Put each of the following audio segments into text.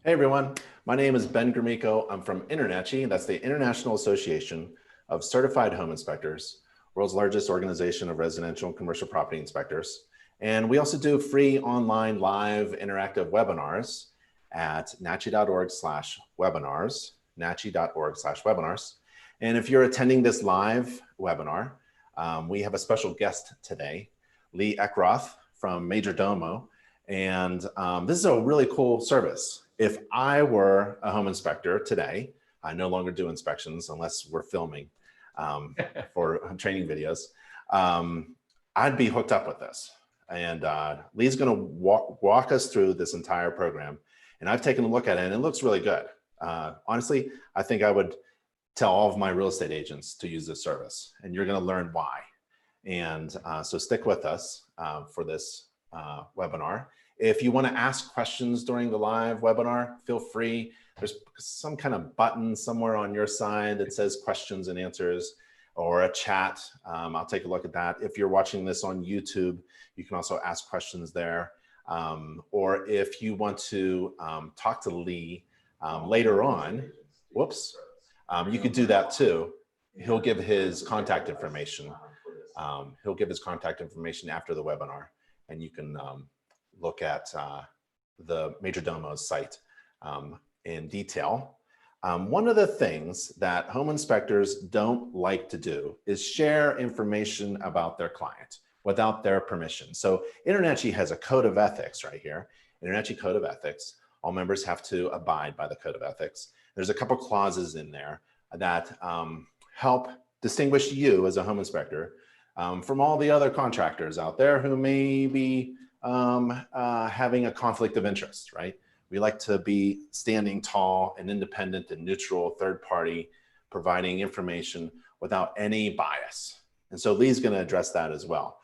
Hey everyone, my name is Ben Grimico. I'm from INTERNACHI, that's the International Association of Certified Home Inspectors, world's largest organization of residential and commercial property inspectors. And we also do free online live interactive webinars at nachi.org/webinars, nachi.org/webinars. And if you're attending this live webinar, we have a special guest today, Lee Eckroth from Majordomo. And this is a really cool service. If I were a home inspector today, I no longer do inspections unless we're filming for training videos. I'd be hooked up with this. And Lee's going to walk us through this entire program. And I've taken a look at it and it looks really good. Honestly, I think I would tell all of my real estate agents to use this service, and you're going to learn why. And so stick with us for this webinar. If you want to ask questions during the live webinar, feel free. There's some kind of button somewhere on your side that says questions and answers, or a chat. I'll take a look at that. If you're watching this on YouTube, you can also ask questions there. Or if you want to talk to Lee later on, you could do that too. He'll give his contact information. He'll give his contact information after the webinar, and you can look at the Majordomo's site in detail. One of the things that home inspectors don't like to do is share information about their client without their permission. So INTERNACHI has a code of ethics right here, INTERNACHI Code of Ethics. All members have to abide by the code of ethics. There's a couple clauses in there that help distinguish you as a home inspector from all the other contractors out there who may be having a conflict of interest, right? We like to be standing tall and independent and neutral, third party, providing information without any bias. And so Lee's going to address that as well.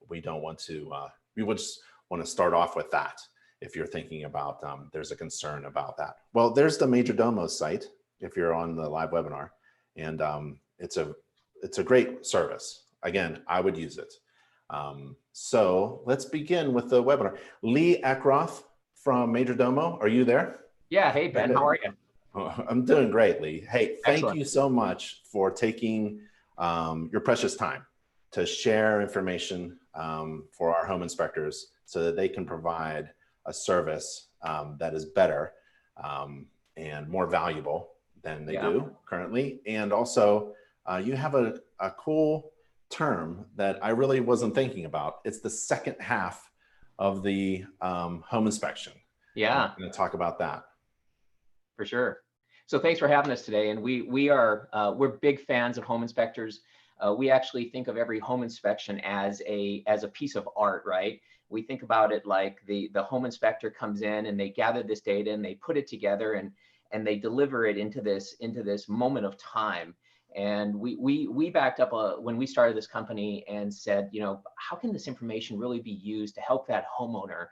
We don't want to, we would just want to start off with that if you're thinking about, there's a concern about that. Well, there's the Majordomo site if you're on the live webinar, and it's a great service. Again, I would use it. So let's begin with the webinar. Lee Eckroth from Majordomo, are you there? Yeah, hey Ben, how are you? I'm doing great, Lee. Hey, thank Excellent. you so much for taking your precious time to share information for our home inspectors so that they can provide a service that is better and more valuable than they do currently. And also, you have a cool term that I really wasn't thinking about. It's the second half of the home inspection. Yeah, I'm going to talk about that. for sure. So thanks for having us today. And we're big fans of home inspectors. We actually think of every home inspection as a piece of art, right? We think about it like the home inspector comes in and they gather this data and they put it together and they deliver it into this moment of time. And we backed up when we started this company and said, you know, how can this information really be used to help that homeowner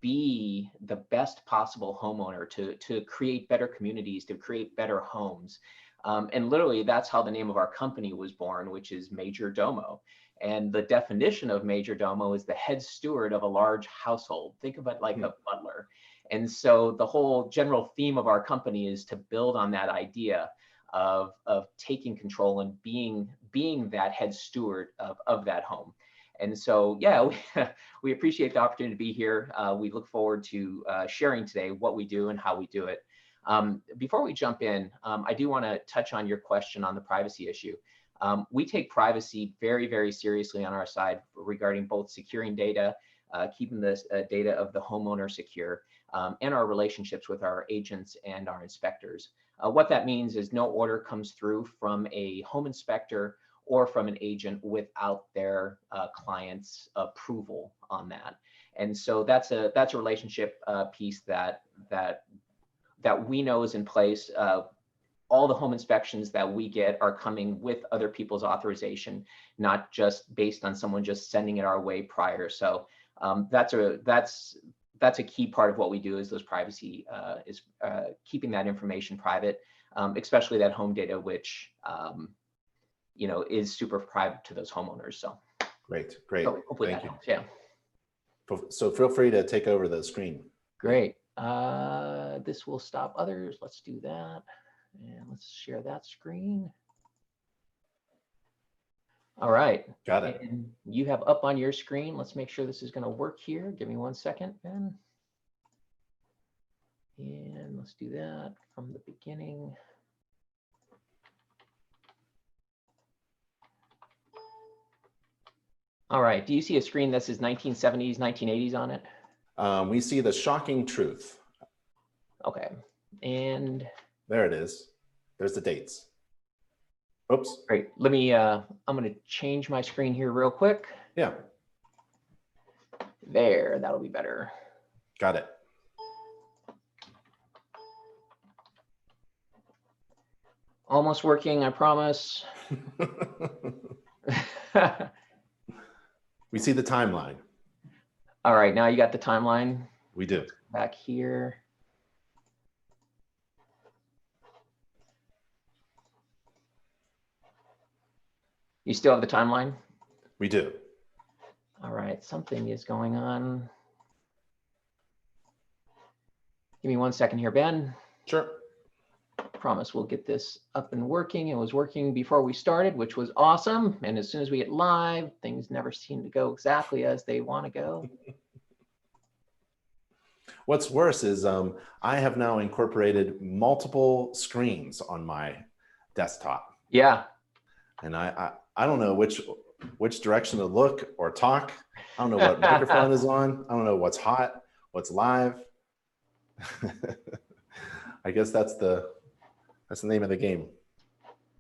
be the best possible homeowner to create better communities, to create better homes. And literally that's how the name of our company was born, which is Majordomo. And the definition of Majordomo is the head steward of a large household. Think of it like a butler. And so the whole general theme of our company is to build on that idea of taking control and being that head steward of that home. And so, yeah, we appreciate the opportunity to be here. We look forward to sharing today what we do and how we do it. Before we jump in, I do want to touch on your question on the privacy issue. We take privacy very, very seriously on our side regarding both securing data, keeping the data of the homeowner secure, and our relationships with our agents and our inspectors. What that means is no order comes through from a home inspector or from an agent without their client's approval on that. And so that's a relationship piece that we know is in place. All the home inspections that we get are coming with other people's authorization, not just based on someone just sending it our way prior. So that's a key part of what we do is those privacy is keeping that information private, especially that home data, which you know, is super private to those homeowners. So great. So hopefully Thank that you. helps. Yeah. So feel free to take over the screen. Great. This will stop others. Let's do that. And let's share that screen. All right. Got it. And you have up on your screen. Let's make sure this is going to work here. Give me 1 second, Ben. And let's do that from the beginning. All right. Do you see a screen that says 1970s, 1980s on it? We see the shocking truth. Okay. And there it is. There's the dates. Oops. Great. Let me, I'm going to change my screen here real quick. Yeah. There, that'll be better. Got it. Almost working, I promise. We see the timeline. All right, now you got the timeline. We do. Back here. You still have the timeline? We do. All right, something is going on. Give me 1 second here, Ben. Sure. Promise we'll get this up and working. It was working before we started, which was awesome. And as soon as we get live, things never seem to go exactly as they want to go. What's worse is I have now incorporated multiple screens on my desktop. Yeah. And I don't know which direction to look or talk. I don't know what microphone is on. I don't know what's hot, what's live. I guess that's the name of the game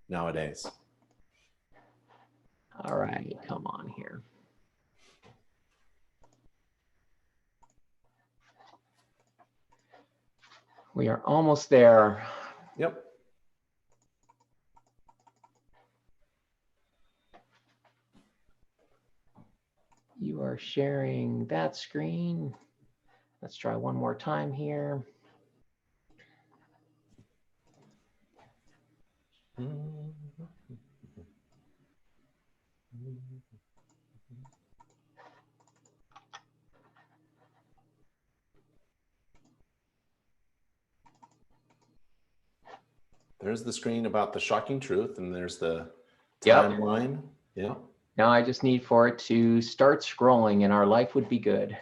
nowadays. All right, come on here. We are almost there. Yep. You are sharing that screen. Let's try one more time here. There's the screen about the shocking truth, and there's the Yep. timeline. Yeah. Now I just need for it to start scrolling and our life would be good.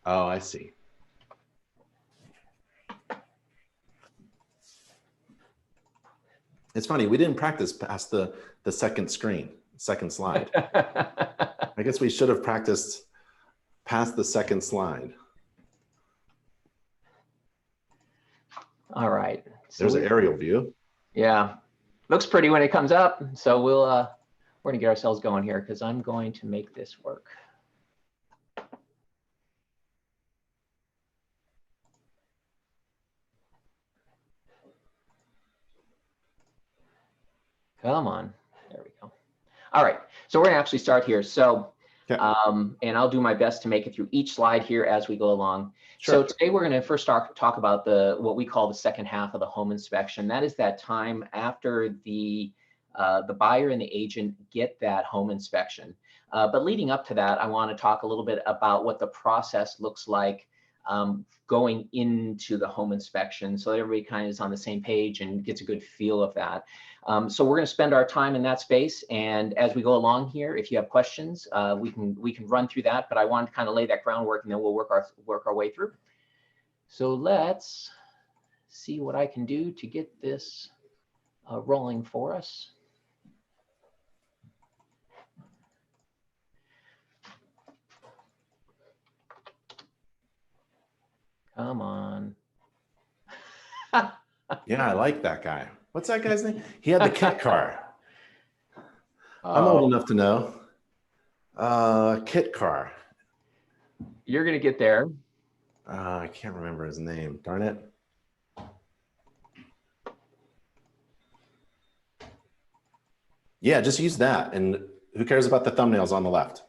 Oh, I see. It's funny, we didn't practice past the second screen, second slide. I guess we should have practiced past the second slide. All right. So there's an aerial view. Yeah, looks pretty when it comes up. So we're gonna get ourselves going here because I'm going to make this work. Come on, there we go. All right, so we're gonna actually start here. So, okay. And I'll do my best to make it through each slide here as we go along. Sure. So today we're gonna first talk about what we call the second half of the home inspection. That is that time after the buyer and the agent get that home inspection. But leading up to that, I want to talk a little bit about what the process looks like going into the home inspection so that everybody kind of is on the same page and gets a good feel of that. So we're going to spend our time in that space, and as we go along here, if you have questions, we can run through that. But I want to kind of lay that groundwork, and then we'll work our way through. So let's see what I can do to get this rolling for us. Come on. Yeah, I like that guy. What's that guy's name? He had the kit car. I'm old enough to know. Kit car. You're going to get there. I can't remember his name. Darn it. Yeah, just use that. And who cares about the thumbnails on the left?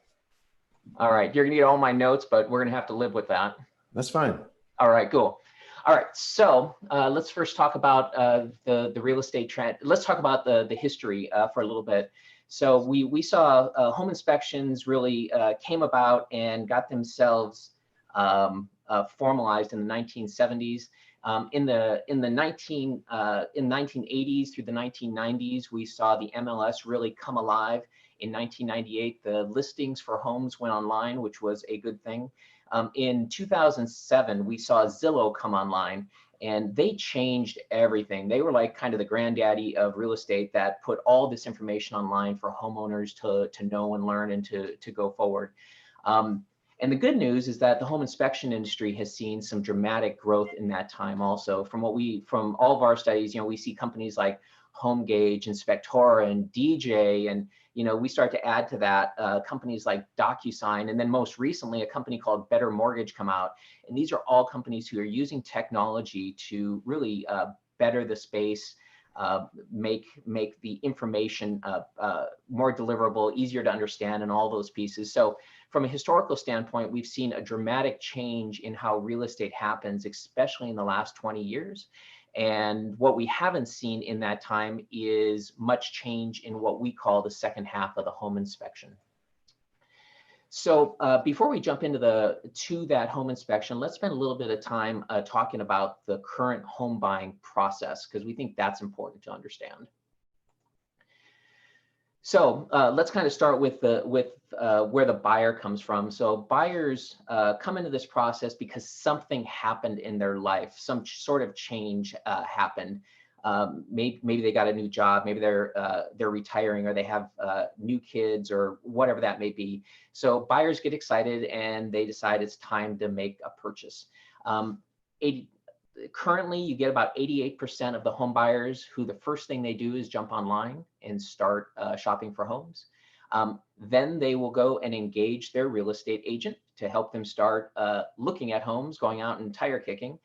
All right. You're going to get all my notes, but we're going to have to live with that. That's fine. All right, cool. All right, so let's first talk about the real estate trend. Let's talk about the history for a little bit. So we saw home inspections really came about and got themselves formalized in the 1970s. In the 1980s through the 1990s, we saw the MLS really come alive. In 1998, the listings for homes went online, which was a good thing. In 2007, we saw Zillow come online, and they changed everything. They were like kind of the granddaddy of real estate that put all this information online for homeowners to know and learn and to go forward. And the good news is that the home inspection industry has seen some dramatic growth in that time also. From all of our studies, we see companies like HomeGauge, Inspectora, and DJ, and we start to add to that companies like DocuSign, and then most recently a company called Better Mortgage come out. And these are all companies who are using technology to really better the space, make the information more deliverable, easier to understand, and all those pieces. So from a historical standpoint, we've seen a dramatic change in how real estate happens, especially in the last 20 years. And what we haven't seen in that time is much change in what we call the second half of the home inspection. So before we jump into that home inspection, let's spend a little bit of time talking about the current home buying process, because we think that's important to understand. So let's kind of start with where the buyer comes from. So buyers come into this process because something happened in their life, some sort of change happened. Maybe they got a new job, maybe they're retiring, or they have new kids, or whatever that may be. So buyers get excited and they decide it's time to make a purchase. Currently, you get about 88% of the home buyers who the first thing they do is jump online and start shopping for homes. Then they will go and engage their real estate agent to help them start looking at homes, going out and tire kicking.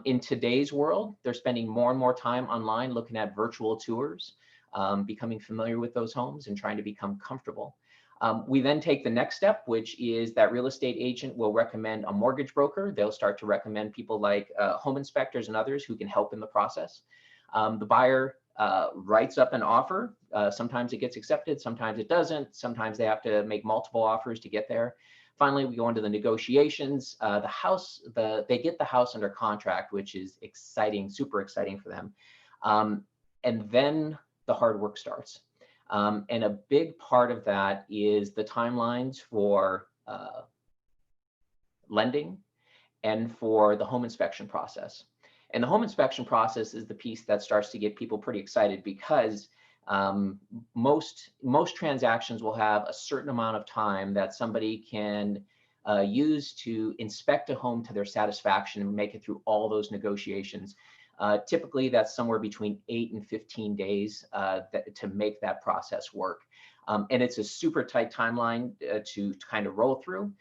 In today's world, they're spending more and more time online looking at virtual tours, becoming familiar with those homes and trying to become comfortable. We then take the next step, which is that real estate agent will recommend a mortgage broker. They'll start to recommend people like home inspectors and others who can help in the process. The buyer writes up an offer. Sometimes it gets accepted, sometimes it doesn't. Sometimes they have to make multiple offers to get there. Finally, we go into the negotiations. They get the house under contract, which is exciting, super exciting for them. And then the hard work starts. And a big part of that is the timelines for lending and for the home inspection process. And the home inspection process is the piece that starts to get people pretty excited, because most transactions will have a certain amount of time that somebody can use to inspect a home to their satisfaction and make it through all those negotiations. Typically, that's somewhere between 8 and 15 days to make that process work. And it's a super tight timeline to kind of roll through,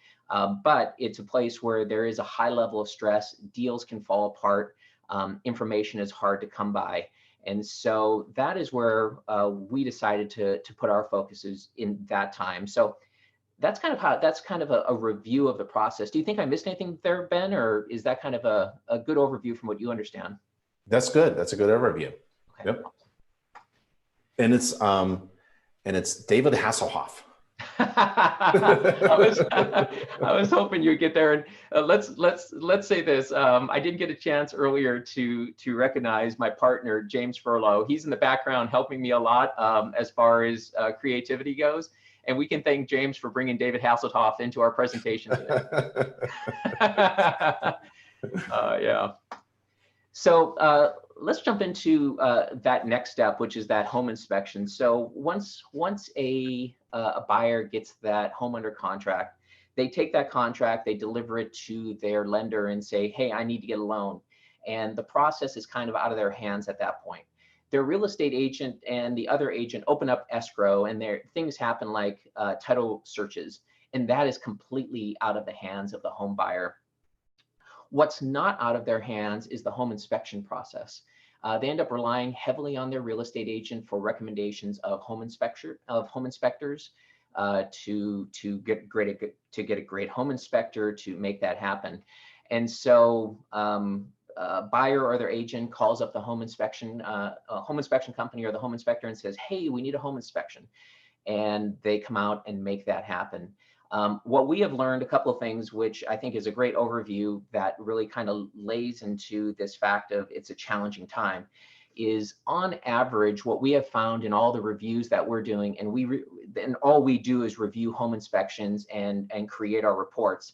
but it's a place where there is a high level of stress. Deals can fall apart. Information is hard to come by. And so that is where we decided to put our focuses in that time. So that's kind of a review of the process. Do you think I missed anything there, Ben, or is that kind of a good overview from what you understand? That's good. That's a good overview. Okay. Yep. And it's David Hasselhoff. I was hoping you'd get there. And let's say this. I didn't get a chance earlier to recognize my partner, James Furlow. He's in the background helping me a lot as far as creativity goes. And we can thank James for bringing David Hasselhoff into our presentation today. Yeah. So let's jump into that next step, which is that home inspection. So once a buyer gets that home under contract, they take that contract, they deliver it to their lender and say, hey, I need to get a loan. And the process is kind of out of their hands at that point. Their real estate agent and the other agent open up escrow, and things happen like title searches, and that is completely out of the hands of the home buyer. What's not out of their hands is the home inspection process. They end up relying heavily on their real estate agent for recommendations of home inspectors to get a great home inspector to make that happen. And so a buyer or their agent calls up the home inspection company or the home inspector and says, hey, we need a home inspection. And they come out and make that happen. What we have learned, a couple of things, which I think is a great overview that really kind of lays into this fact of it's a challenging time, is on average, what we have found in all the reviews that we're doing, and all we do is review home inspections and create our reports,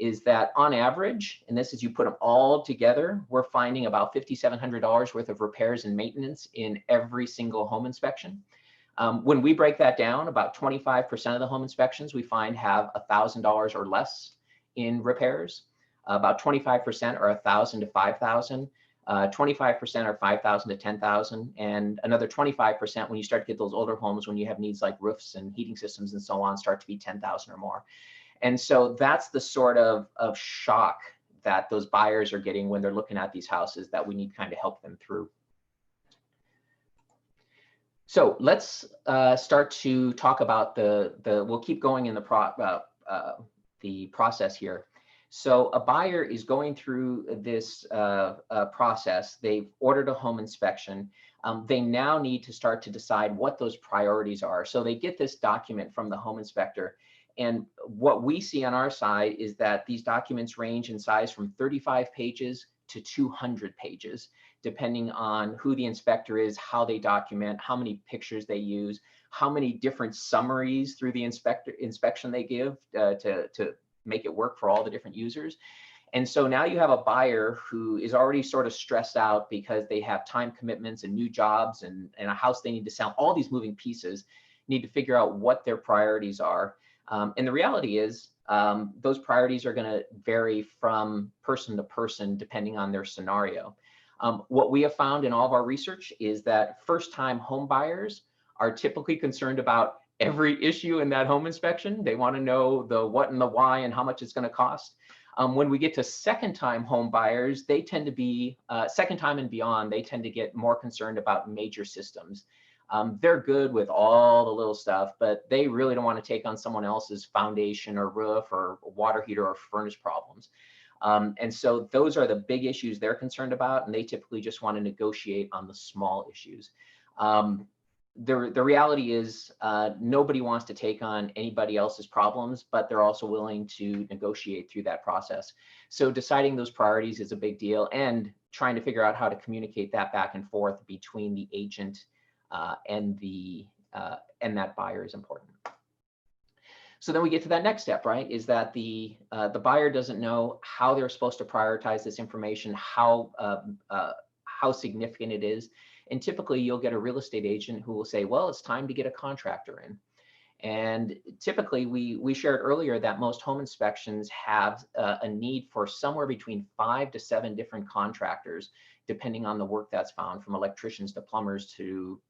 is that on average, and this is you put them all together, we're finding about $5,700 worth of repairs and maintenance in every single home inspection. When we break that down, about 25% of the home inspections we find have $1,000 or less in repairs. About 25% are 1,000 to 5,000. 25% are 5,000 to 10,000, and another 25% when you start to get those older homes, when you have needs like roofs and heating systems and so on, start to be 10,000 or more. And so that's the sort of shock that those buyers are getting when they're looking at these houses that we need to kind of help them through. So let's start to talk about we'll keep going in the process here. So a buyer is going through this process. They've ordered a home inspection. They now need to start to decide what those priorities are. So they get this document from the home inspector. And what we see on our side is that these documents range in size from 35 pages to 200 pages, depending on who the inspector is, how they document, how many pictures they use, how many different summaries through the inspection they give to make it work for all the different users. And so now you have a buyer who is already sort of stressed out because they have time commitments and new jobs and a house they need to sell, all these moving pieces, need to figure out what their priorities are. And the reality is those priorities are going to vary from person to person depending on their scenario. What we have found in all of our research is that first-time home buyers are typically concerned about every issue in that home inspection. They want to know the what and the why and how much it's going to cost. When we get to second-time home buyers, they tend to be, second time and beyond, they tend to get more concerned about major systems. They're good with all the little stuff, but they really don't want to take on someone else's foundation or roof or water heater or furnace problems. And so those are the big issues they're concerned about, and they typically just want to negotiate on the small issues. The reality is nobody wants to take on anybody else's problems, but they're also willing to negotiate through that process. So deciding those priorities is a big deal, and trying to figure out how to communicate that back and forth between the agent and that buyer is important. So then we get to that next step, right? Is that the buyer doesn't know how they're supposed to prioritize this information, how significant it is. And typically you'll get a real estate agent who will say, well, it's time to get a contractor in. And typically we shared earlier that most home inspections have a need for somewhere between 5 to 7 different contractors, depending on the work that's found, from electricians to plumbers to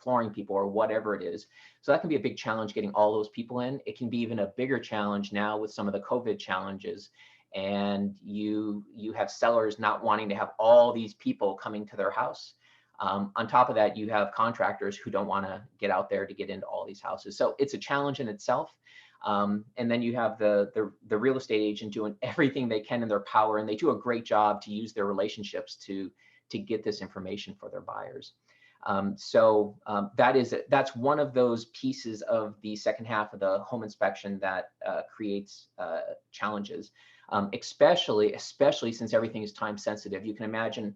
flooring people or whatever it is. So that can be a big challenge getting all those people in. It can be even a bigger challenge now with some of the COVID challenges. And you have sellers not wanting to have all these people coming to their house. On top of that, you have contractors who don't want to get out there to get into all these houses. So it's a challenge in itself. And then you have the real estate agent doing everything they can in their power, and they do a great job to use their relationships to get this information for their buyers. That's one of those pieces of the second half of the home inspection that creates challenges, especially since everything is time sensitive. You can imagine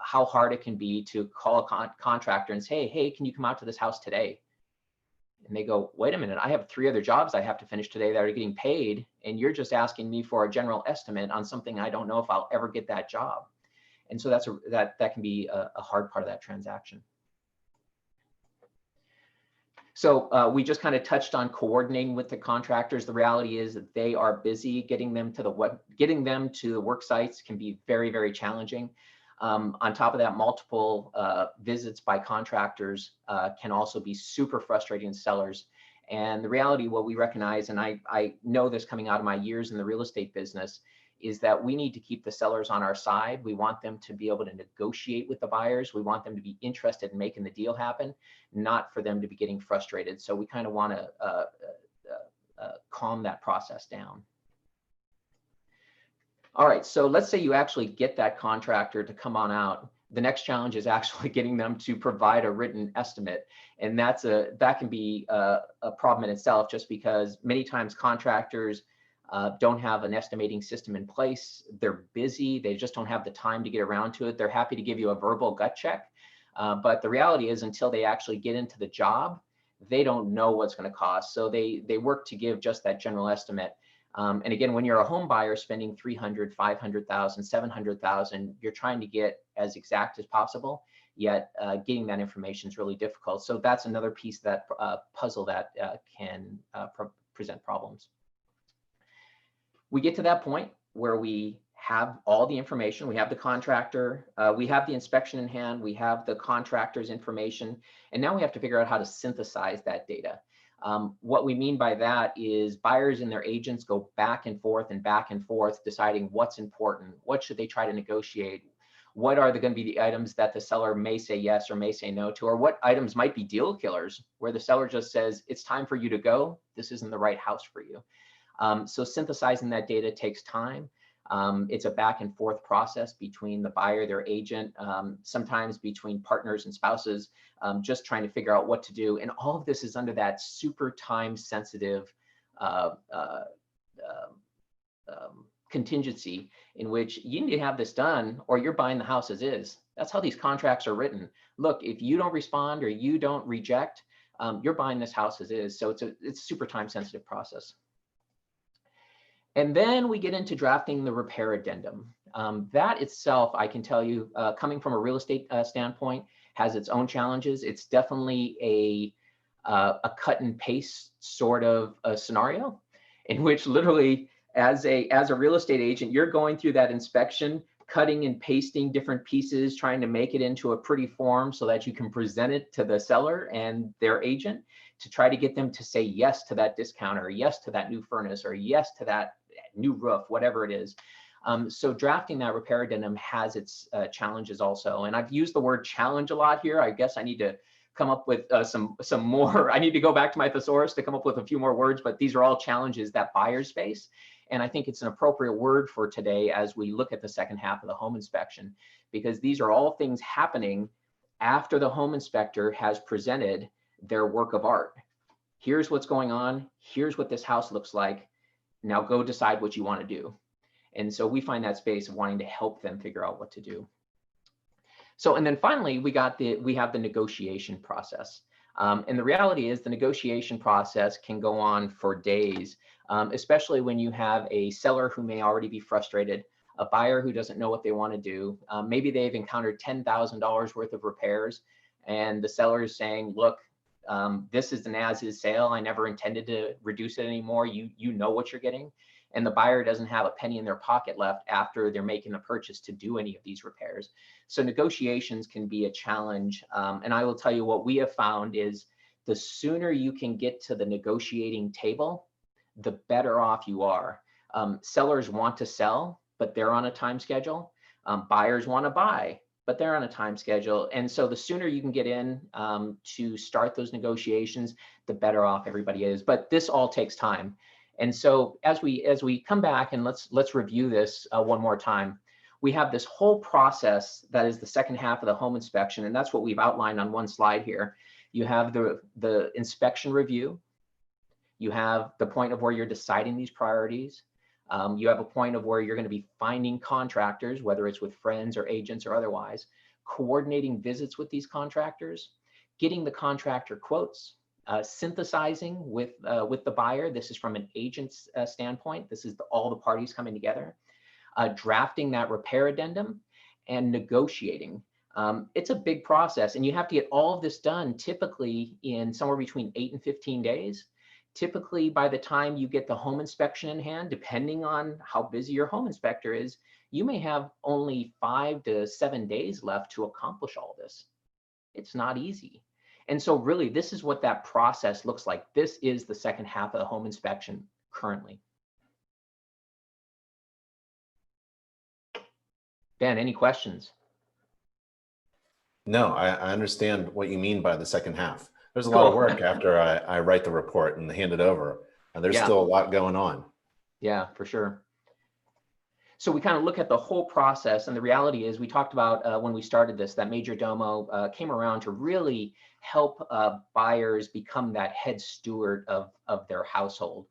how hard it can be to call a contractor and say, hey, can you come out to this house today? And they go, wait a minute, I have 3 other jobs I have to finish today that are getting paid, and you're just asking me for a general estimate on something I don't know if I'll ever get that job. And so that can be a hard part of that transaction. So we just kind of touched on coordinating with the contractors. The reality is that they are busy. Getting them to the work sites can be very, very challenging. On top of that, multiple visits by contractors can also be super frustrating to sellers. And the reality, what we recognize, and I know this coming out of my years in the real estate business, is that we need to keep the sellers on our side. We want them to be able to negotiate with the buyers. We want them to be interested in making the deal happen, not for them to be getting frustrated. So we kind of want to calm that process down. All right, so let's say you actually get that contractor to come on out. The next challenge is actually getting them to provide a written estimate. And that can be a problem in itself, just because many times contractors don't have an estimating system in place. They're busy. They just don't have the time to get around to it. They're happy to give you a verbal gut check. But the reality is, until they actually get into the job, they don't know what's going to cost. So they work to give just that general estimate. And again, when you're a home buyer spending 300, 500,000, 700,000, you're trying to get as exact as possible, yet getting that information is really difficult. So that's another piece of that puzzle that can present problems. We get to that point where we have all the information. We have the contractor, we have the inspection in hand, we have the contractor's information, and now we have to figure out how to synthesize that data. What we mean by that is buyers and their agents go back and forth, deciding what's important, what should they try to negotiate, what are going to be the items that the seller may say yes or may say no to, or what items might be deal killers, where the seller just says, it's time for you to go, this isn't the right house for you. So synthesizing that data takes time. It's a back and forth process between the buyer, their agent, sometimes between partners and spouses, just trying to figure out what to do. And all of this is under that super time sensitive contingency, in which you need to have this done or you're buying the house as is. That's how these contracts are written. Look, if you don't respond or you don't reject, you're buying this house as is. So it's a super time sensitive process. And then we get into drafting the repair addendum. That itself, I can tell you, coming from a real estate standpoint, has its own challenges. It's definitely a cut and paste sort of a scenario, in which literally, as a real estate agent, you're going through that inspection, cutting and pasting different pieces, trying to make it into a pretty form so that you can present it to the seller and their agent to try to get them to say yes to that discount, or yes to that new furnace, or yes to that new roof, whatever it is. So drafting that repair addendum has its challenges also. And I've used the word challenge a lot here. I guess I need to come up with some more. I need to go back to my thesaurus to come up with a few more words, but these are all challenges that buyers face. And I think it's an appropriate word for today as we look at the second half of the home inspection, because these are all things happening after the home inspector has presented their work of art. Here's what's going on. Here's what this house looks like. Now go decide what you want to do. And so we find that space of wanting to help them figure out what to do. So, and then finally, we have the negotiation process. And the reality is the negotiation process can go on for days, especially when you have a seller who may already be frustrated, a buyer who doesn't know what they want to do. Maybe they've encountered $10,000 worth of repairs, and the seller is saying, look, this is an as-is sale. I never intended to reduce it anymore. You know what you're getting. And the buyer doesn't have a penny in their pocket left after they're making the purchase to do any of these repairs. So negotiations can be a challenge. And I will tell you, what we have found is the sooner you can get to the negotiating table, the better off you are. Sellers want to sell, but they're on a time schedule. Buyers want to buy, but they're on a time schedule. And so the sooner you can get in to start those negotiations, the better off everybody is. But this all takes time. And so as we come back and let's review this one more time, we have this whole process that is the second half of the home inspection. And that's what we've outlined on one slide here. You have the inspection review. You have the point of where you're deciding these priorities. You have a point of where you're going to be finding contractors, whether it's with friends or agents or otherwise, coordinating visits with these contractors, getting the contractor quotes, synthesizing with the buyer. This is from an agent's standpoint. This is all the parties coming together, drafting that repair addendum, and negotiating. It's a big process, and you have to get all of this done typically in somewhere between 8 and 15 days. Typically, by the time you get the home inspection in hand, depending on how busy your home inspector is, you may have only 5 to 7 days left to accomplish all this. It's not easy. And so really, this is what that process looks like. This is the second half of the home inspection currently. Ben, any questions? No, I understand what you mean by the second half. There's a Cool. lot of work after I write the report and hand it over, and there's still a lot going on. Yeah, for sure. So we kind of look at the whole process, and the reality is we talked about when we started this, that Majordomo came around to really help buyers become that head steward of their household.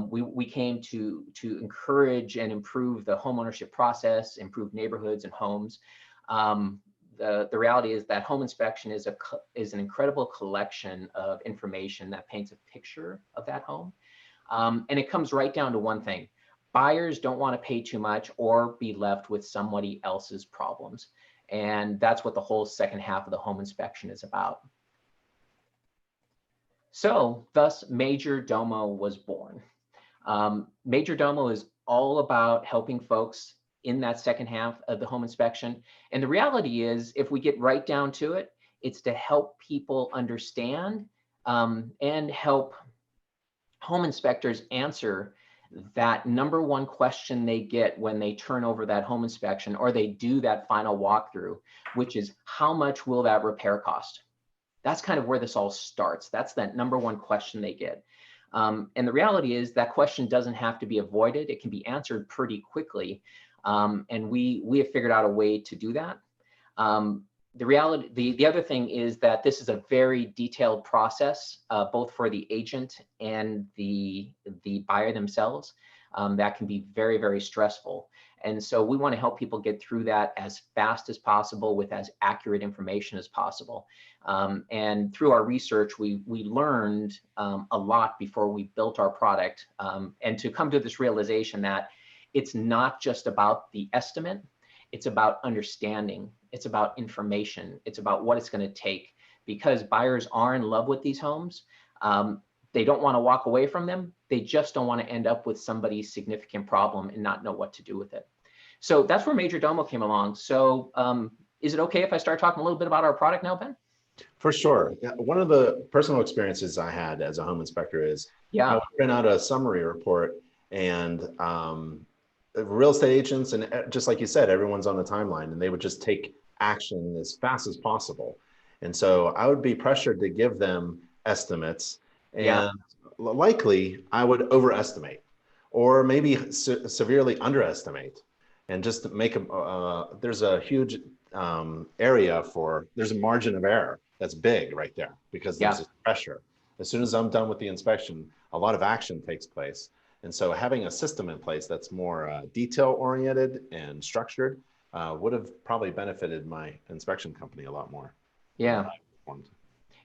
We came to encourage and improve the homeownership process, improve neighborhoods and homes. The reality is that home inspection is an incredible collection of information that paints a picture of that home. And it comes right down to one thing. Buyers don't want to pay too much or be left with somebody else's problems. And that's what the whole second half of the home inspection is about. So thus Majordomo was born. Majordomo is all about helping folks in that second half of the home inspection. And the reality is, if we get right down to it, it's to help people understand and help home inspectors answer that number one question they get when they turn over that home inspection or they do that final walkthrough, which is, how much will that repair cost? That's kind of where this all starts. That's that number one question they get. And the reality is that question doesn't have to be avoided. It can be answered pretty quickly. And we have figured out a way to do that. The other thing is that this is a very detailed process, both for the agent and the buyer themselves. That can be very, very stressful. And so we want to help people get through that as fast as possible with as accurate information as possible. And through our research, we learned a lot before we built our product, and to come to this realization that it's not just about the estimate, it's about understanding, it's about information, it's about what it's going to take, because buyers are in love with these homes. They don't want to walk away from them. They just don't want to end up with somebody's significant problem and not know what to do with it. So that's where Majordomo came along. So is it okay if I start talking a little bit about our product now, Ben? For sure. Yeah, one of the personal experiences I had as a home inspector is I would print out a summary report, and real estate agents, and just like you said, everyone's on the timeline, and they would just take action as fast as possible. And so I would be pressured to give them estimates, and likely I would overestimate or maybe severely underestimate, and just make a, there's a huge area for, there's a margin of error that's big right there, because there's this pressure. As soon as I'm done with the inspection, a lot of action takes place. And so having a system in place that's more detail oriented and structured would have probably benefited my inspection company a lot more. Yeah.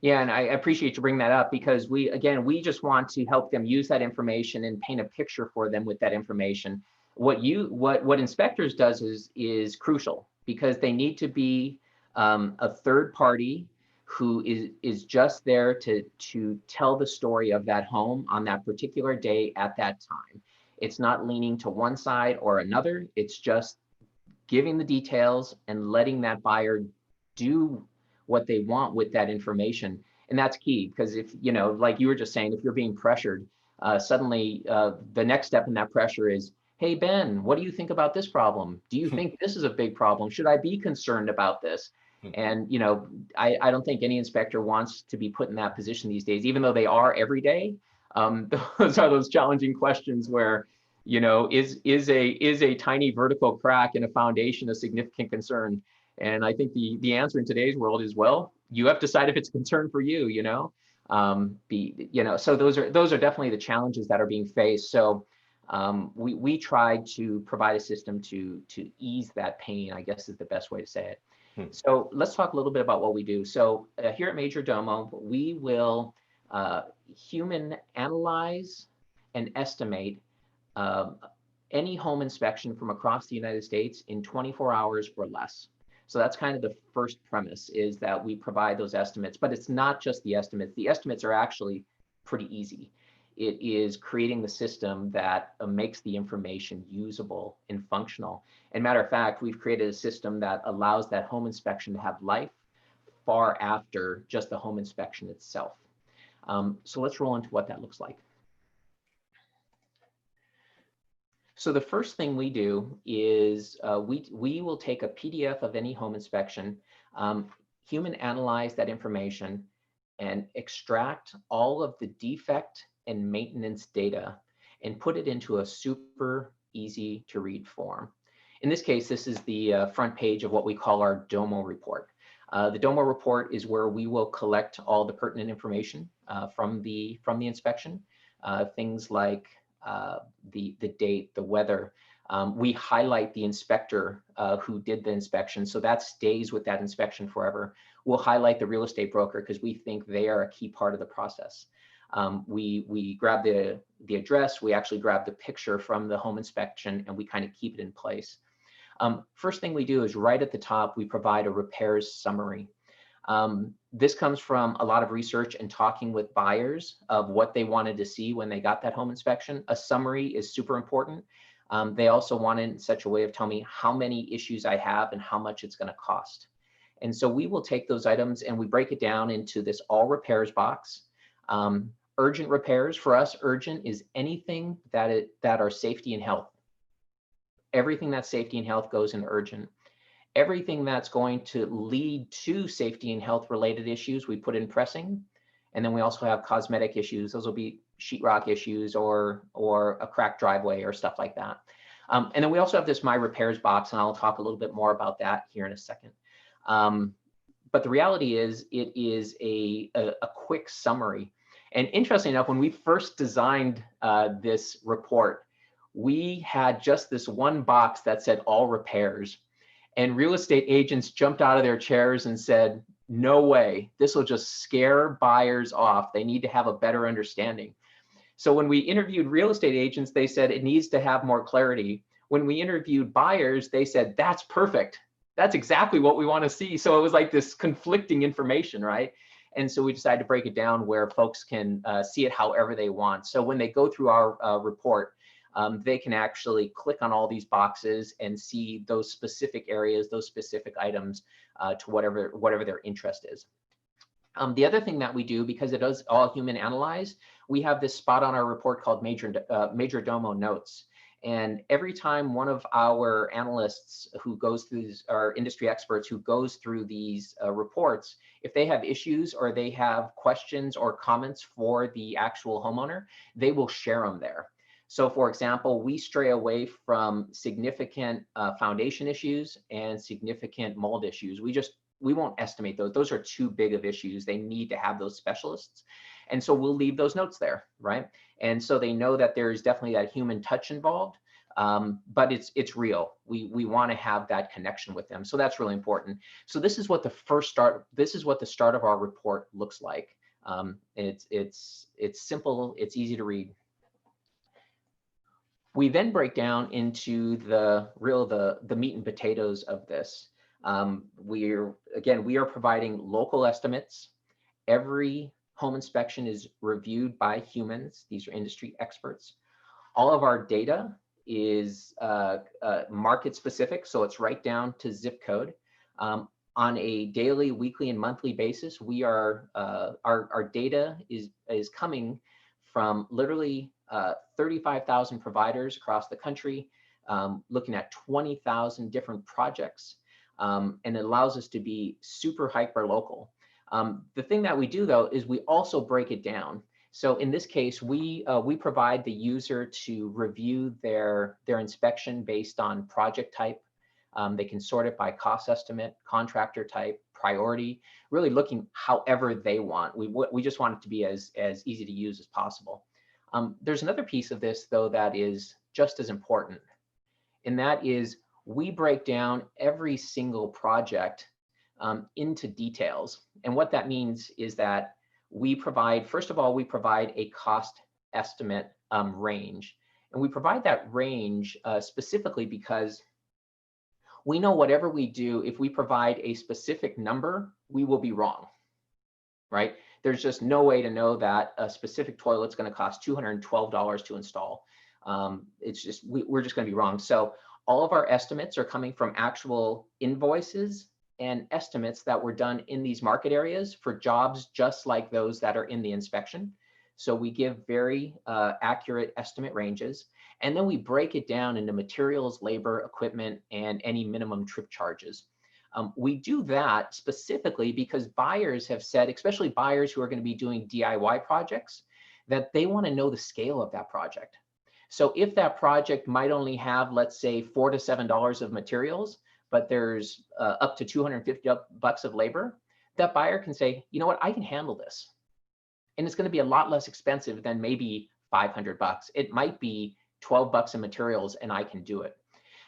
Yeah, and I appreciate you bringing that up, because we just want to help them use that information and paint a picture for them with that information. What inspectors does is crucial, because they need to be a third party who is just there to tell the story of that home on that particular day at that time. It's not leaning to one side or another. It's just giving the details and letting that buyer do what they want with that information. And that's key, because if, like you were just saying, if you're being pressured, suddenly the next step in that pressure is, hey, Ben, what do you think about this problem? Do you think this is a big problem? Should I be concerned about this? And, I don't think any inspector wants to be put in that position these days, even though they are every day. Those are those challenging questions where, is a tiny vertical crack in a foundation a significant concern? And I think the answer in today's world is, well, you have to decide if it's a concern for you, so those are definitely the challenges that are being faced. So we tried to provide a system to ease that pain, I guess is the best way to say it. So let's talk a little bit about what we do. So here at Majordomo, we will human analyze and estimate any home inspection from across the United States in 24 hours or less. So that's kind of the first premise, is that we provide those estimates, but it's not just the estimates. The estimates are actually pretty easy. It is creating the system that makes the information usable and functional. And matter of fact, we've created a system that allows that home inspection to have life far after just the home inspection itself. So let's roll into what that looks like. So the first thing we do is we will take a PDF of any home inspection, human analyze that information, and extract all of the defect and maintenance data and put it into a super easy to read form. In this case, this is the front page of what we call our Domo report. The Domo report is where we will collect all the pertinent information from the inspection, things like the date, the weather. We highlight the inspector who did the inspection, so that stays with that inspection forever. We'll highlight the real estate broker because we think they are a key part of the process. We grab the address, we actually grab the picture from the home inspection, and we kind of keep it in place. First thing we do is right at the top, we provide a repairs summary. This comes from a lot of research and talking with buyers of what they wanted to see when they got that home inspection. A summary is super important. They also want it in such a way of telling me how many issues I have and how much it's going to cost. And so we will take those items and we break it down into this all repairs box. Urgent repairs, for us, urgent is anything that are safety and health. Everything that's safety and health goes in urgent. Everything that's going to lead to safety and health related issues, we put in pressing. And then we also have cosmetic issues. Those will be sheetrock issues or a cracked driveway or stuff like that. And then we also have this My Repairs box, and I'll talk a little bit more about that here in a second. But the reality is it is a quick summary. And interestingly enough, when we first designed this report, we had just this one box that said all repairs. And real estate agents jumped out of their chairs and said, no way, this will just scare buyers off. They need to have a better understanding. So when we interviewed real estate agents, they said it needs to have more clarity. When we interviewed buyers, they said, that's perfect. That's exactly what we want to see. So it was like this conflicting information, right? And so we decided to break it down where folks can see it however they want. So when they go through our report, they can actually click on all these boxes and see those specific areas, those specific items to whatever their interest is. The other thing that we do, because it is all human analyzed, we have this spot on our report called Majordomo notes. And every time one of our analysts who goes through these, our industry experts who goes through these reports, if they have issues or they have questions or comments for the actual homeowner, they will share them there. So for example, we stray away from significant foundation issues and significant mold issues. We won't estimate those. Those are too big of issues. They need to have those specialists. And so we'll leave those notes there, right? And so they know that there's definitely that human touch involved, but it's real. We want to have that connection with them. So that's really important. So this is what the start of our report looks like. It's simple, it's easy to read. We then break down into the meat and potatoes of this. We are providing local estimates. Every home inspection is reviewed by humans. These are industry experts. All of our data is market specific, so it's right down to zip code. On a daily, weekly, and monthly basis, we are our data is coming from literally 35,000 providers across the country, looking at 20,000 different projects, and it allows us to be super hyper local. The thing that we do though is we also break it down. So in this case, we provide the user to review their inspection based on project type. They can sort it by cost estimate, contractor type, priority, really looking however they want. We just want it to be as easy to use as possible. There's another piece of this though that is just as important, and that is we break down every single project into details. And what that means is that we provide, first of all, we provide a cost estimate range. And we provide that range specifically because we know whatever we do, if we provide a specific number, we will be wrong, right? There's just no way to know that a specific toilet's going to cost $212 to install. It's just, we're just going to be wrong. So all of our estimates are coming from actual invoices and estimates that were done in these market areas for jobs just like those that are in the inspection. So we give very accurate estimate ranges, and then we break it down into materials, labor, equipment, and any minimum trip charges. We do that specifically because buyers have said, especially buyers who are going to be doing DIY projects, that they want to know the scale of that project. So if that project might only have, let's say, $4 to $7 of materials, but there's up to $250 of labor, that buyer can say, you know what, I can handle this. And it's going to be a lot less expensive than maybe $500. It might be $12 in materials and I can do it.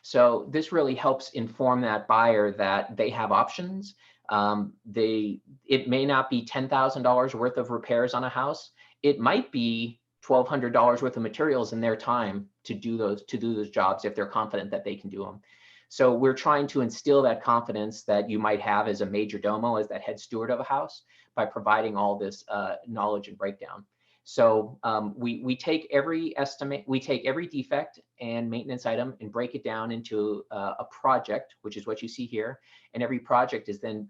So this really helps inform that buyer that they have options. It may not be $10,000 worth of repairs on a house. It might be $1,200 worth of materials in their time to do those jobs if they're confident that they can do them. So we're trying to instill that confidence that you might have as a major domo, as that head steward of a house, by providing all this knowledge and breakdown. So we take every estimate, we take every defect and maintenance item and break it down into a project, which is what you see here. And every project is then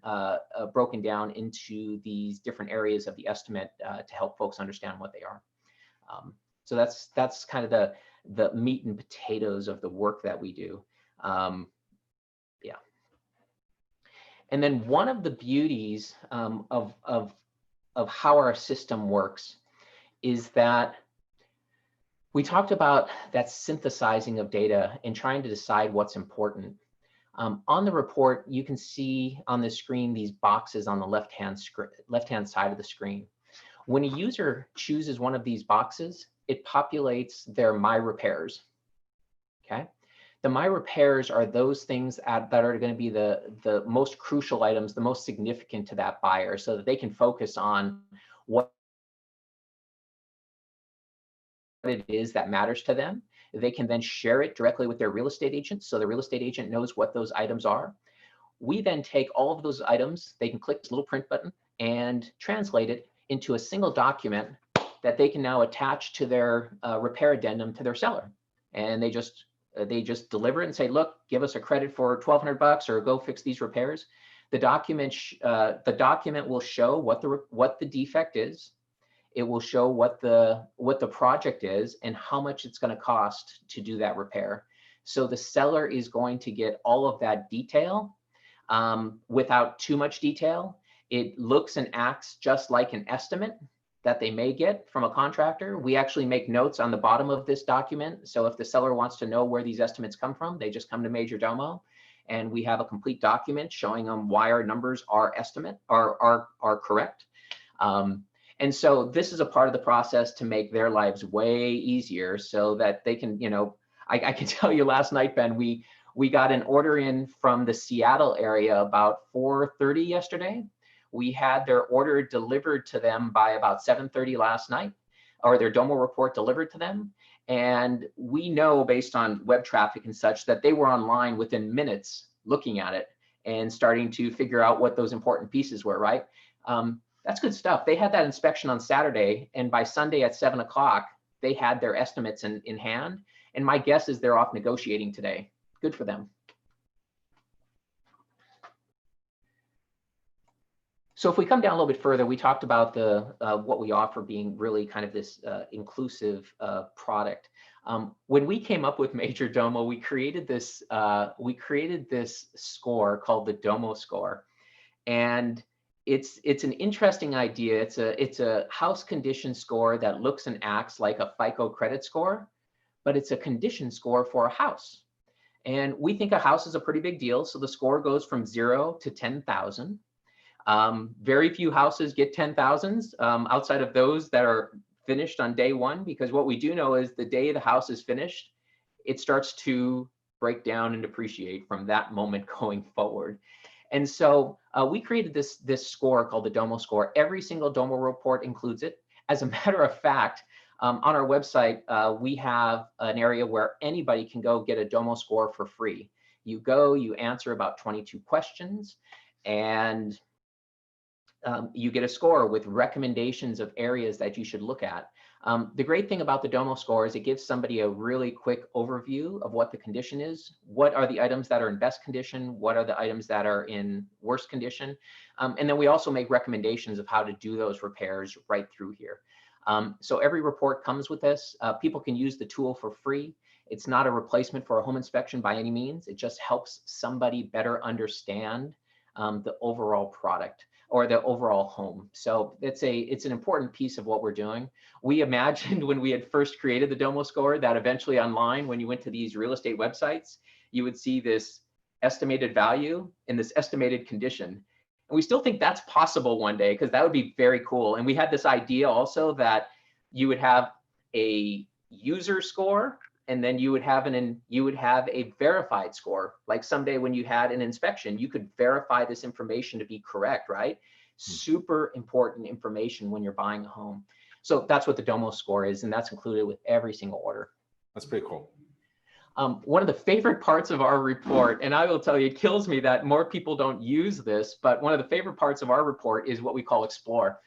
broken down into these different areas of the estimate to help folks understand what they are. So that's kind of the meat and potatoes of the work that we do. Yeah. And then one of the beauties of how our system works is that we talked about that synthesizing of data and trying to decide what's important. On the report, you can see on the screen these boxes on the left-hand side of the screen. When a user chooses one of these boxes, it populates their My Repairs. Okay. The My Repairs are those things that are going to be the most crucial items, the most significant to that buyer, so that they can focus on what it is that matters to them. They can then share it directly with their real estate agent, so the real estate agent knows what those items are. We then take all of those items, they can click this little print button and translate it into a single document that they can now attach to their repair addendum to their seller. And they just deliver it and say, look, give us a credit for $1,200 or go fix these repairs. The document will show what the defect is. It will show what the project is and how much it's going to cost to do that repair. So the seller is going to get all of that detail without too much detail. It looks and acts just like an estimate that they may get from a contractor. We actually make notes on the bottom of this document. So if the seller wants to know where these estimates come from, they just come to Majordomo, and we have a complete document showing them why our numbers are correct. And so this is a part of the process to make their lives way easier, so that they can, I can tell you last night, Ben, we got an order in from the Seattle area about 4:30 yesterday. We had their order delivered to them by about 7:30 last night, or their Domo report delivered to them. And we know, based on web traffic and such, that they were online within minutes looking at it and starting to figure out what those important pieces were, right? That's good stuff. They had that inspection on Saturday, and by Sunday at 7 o'clock, they had their estimates in hand. And my guess is they're off negotiating today. Good for them. So if we come down a little bit further, we talked about what we offer being really kind of this inclusive product. When we came up with Majordomo, we created this score called the Domo score, and it's an interesting idea. It's a house condition score that looks and acts like a FICO credit score, but it's a condition score for a house. And we think a house is a pretty big deal, so the score goes from 0 to 10,000. Very few houses get 10,000s outside of those that are finished on day one, because what we do know is the day the house is finished, it starts to break down and depreciate from that moment going forward. And so we created this score called the Domo score. Every single Domo report includes it. As a matter of fact, on our website, we have an area where anybody can go get a Domo score for free. You go, you answer about 22 questions, and you get a score with recommendations of areas that you should look at. The great thing about the Domo score is it gives somebody a really quick overview of what the condition is. What are the items that are in best condition? What are the items that are in worst condition? And then we also make recommendations of how to do those repairs right through here. So every report comes with this. People can use the tool for free. It's not a replacement for a home inspection by any means. It just helps somebody better understand the overall product. or the overall home. So it's an important piece of what we're doing. We imagined when we had first created the Domo score that eventually online, when you went to these real estate websites, you would see this estimated value and this estimated condition. And we still think that's possible one day, because that would be very cool. And we had this idea also that you would have a user score, and then you would have a verified score. Like someday when you had an inspection, you could verify this information to be correct, right? Super important information when you're buying a home. So that's what the Domo score is, and that's included with every single order. That's pretty cool. One of the favorite parts of our report, and I will tell you, it kills me that more people don't use this, but one of the favorite parts of our report is what we call Explore.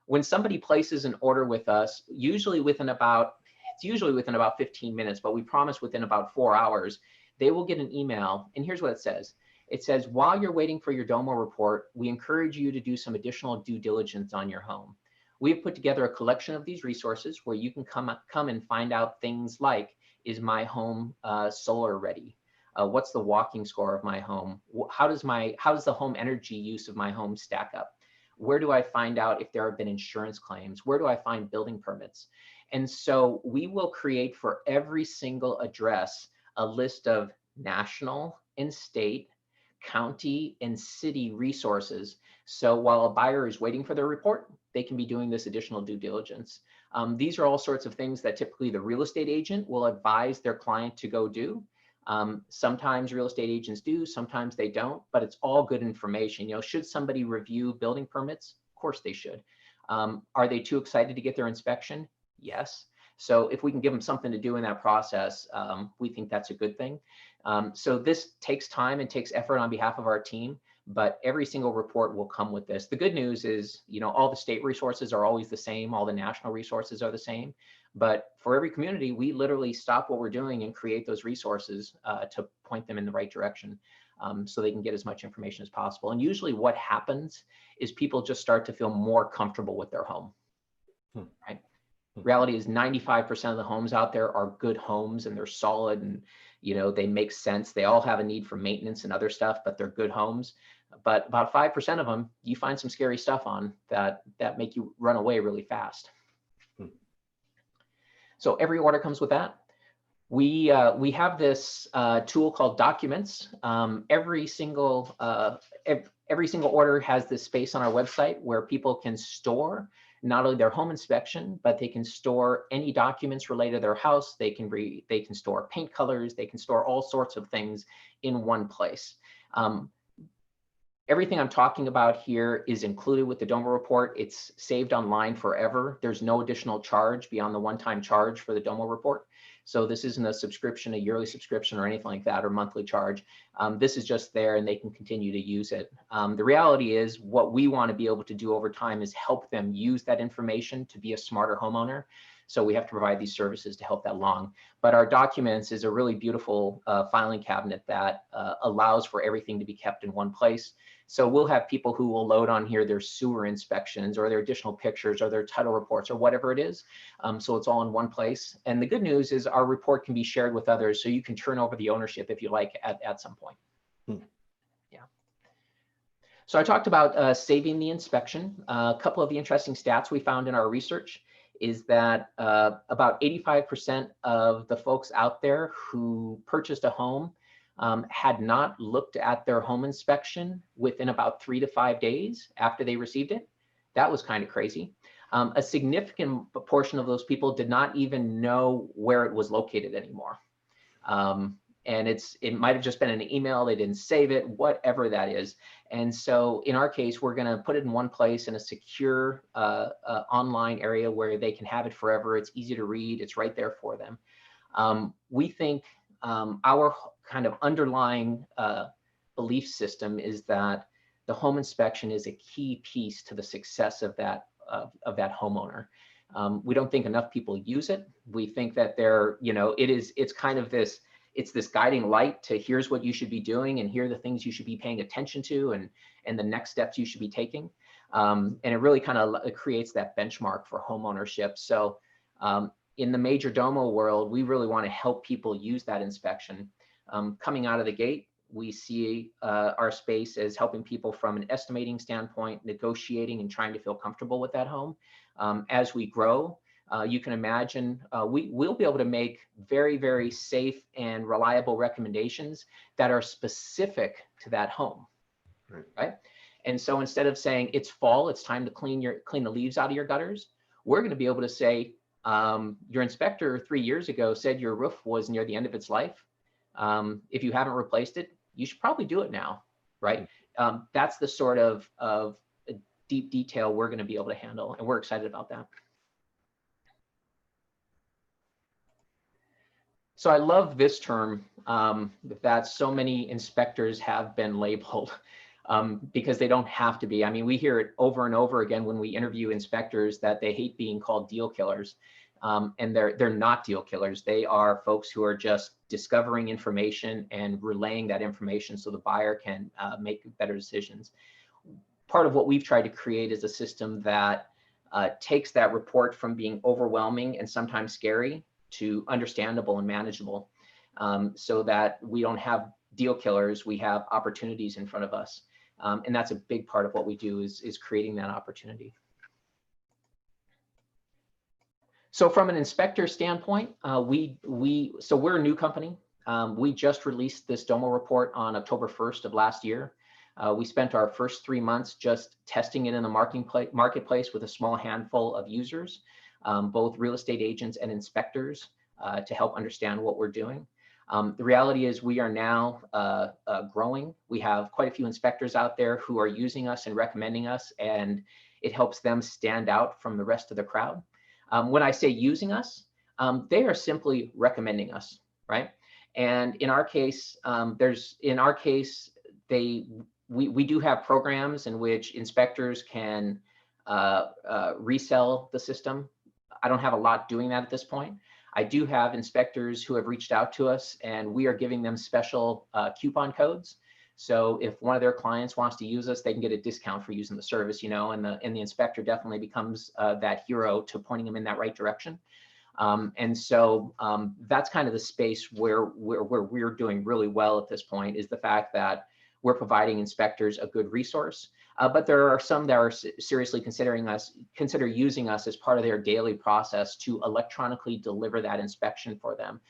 When somebody places an order with us, it's usually within about 15 minutes, but we promise within about 4 hours, they will get an email. And here's what it says. It says, while you're waiting for your Domo report, we encourage you to do some additional due diligence on your home. We have put together a collection of these resources where you can come and find out things like, is my home solar ready? What's the walking score of my home? How does the home energy use of my home stack up? Where do I find out if there have been insurance claims? Where do I find building permits? And so we will create for every single address a list of national and state, county, and city resources. So while a buyer is waiting for their report, they can be doing this additional due diligence. These are all sorts of things that typically the real estate agent will advise their client to go do. Sometimes real estate agents do, sometimes they don't, but it's all good information. Should somebody review building permits? Of course they should. Are they too excited to get their inspection? Yes. So if we can give them something to do in that process, we think that's a good thing. So this takes time and takes effort on behalf of our team, but every single report will come with this. The good news is, all the state resources are always the same. All the national resources are the same. But for every community, we literally stop what we're doing and create those resources to point them in the right direction, so they can get as much information as possible. And usually what happens is people just start to feel more comfortable with their home, right? Reality is 95% of the homes out there are good homes, and they're solid, and they make sense. They all have a need for maintenance and other stuff, but they're good homes. But about 5% of them, you find some scary stuff on that make you run away really fast. So every order comes with that. We have this tool called Documents. Every single order has this space on our website where people can store not only their home inspection, but they can store any documents related to their house. They can store paint colors. They can store all sorts of things in one place. Everything I'm talking about here is included with the Domo report. It's saved online forever. There's no additional charge beyond the one-time charge for the Domo report. So this isn't a subscription, a yearly subscription or anything like that, or monthly charge. This is just there, and they can continue to use it. The reality is, what we want to be able to do over time is help them use that information to be a smarter homeowner. So we have to provide these services to help that along. But our Documents is a really beautiful filing cabinet that allows for everything to be kept in one place. So we'll have people who will load on here their sewer inspections or their additional pictures or their title reports or whatever it is. So it's all in one place. And the good news is our report can be shared with others, so you can turn over the ownership if you like at some point. Yeah. So I talked about saving the inspection. A couple of the interesting stats we found in our research is that about 85% of the folks out there who purchased a home had not looked at their home inspection within about 3 to 5 days after they received it. That was kind of crazy. A significant portion of those people did not even know where it was located anymore. And it might have just been an email, they didn't save it, whatever that is. And so in our case, we're going to put it in one place in a secure online area where they can have it forever. It's easy to read. It's right there for them. We think our kind of underlying belief system is that the home inspection is a key piece to the success of that homeowner. We don't think enough people use it. We think that it's kind of this guiding light to here's what you should be doing, and here are the things you should be paying attention to, and the next steps you should be taking. And it really kind of creates that benchmark for home ownership. So in the Majordomo world, we really want to help people use that inspection. Coming out of the gate, We see our space as helping people from an estimating standpoint, negotiating and trying to feel comfortable with that home. As we grow, you can imagine we'll be able to make very, very safe and reliable recommendations that are specific to that home, right? And so instead of saying it's fall, it's time to clean the leaves out of your gutters, we're going to be able to say your inspector 3 years ago said your roof was near the end of its life. If you haven't replaced it, you should probably do it now, right? That's the sort of deep detail we're going to be able to handle, and we're excited about that. So I love this term that so many inspectors have been labeled because they don't have to be. I mean, we hear it over and over again when we interview inspectors that they hate being called deal killers. And they're not deal killers. They are folks who are just discovering information and relaying that information so the buyer can make better decisions. Part of what we've tried to create is a system that takes that report from being overwhelming and sometimes scary to understandable and manageable, so that we don't have deal killers, we have opportunities in front of us. And that's a big part of what we do is creating that opportunity. So from an inspector standpoint, so we're a new company. We just released this Domo report on October 1st of last year. We spent our first 3 months just testing it in the marketplace with a small handful of users, both real estate agents and inspectors, to help understand what we're doing. The reality is we are now growing. We have quite a few inspectors out there who are using us and recommending us, and it helps them stand out from the rest of the crowd. When I say using us, they are simply recommending us, right? And in our case, we do have programs in which inspectors can resell the system. I don't have a lot doing that at this point. I do have inspectors who have reached out to us, and we are giving them special coupon codes. So if one of their clients wants to use us, they can get a discount for using the service, you know, and the inspector definitely becomes that hero to pointing them in that right direction. And so that's kind of the space where we're doing really well at this point, is the fact that we're providing inspectors a good resource. But there are some that are seriously consider using us as part of their daily process to electronically deliver that inspection for them,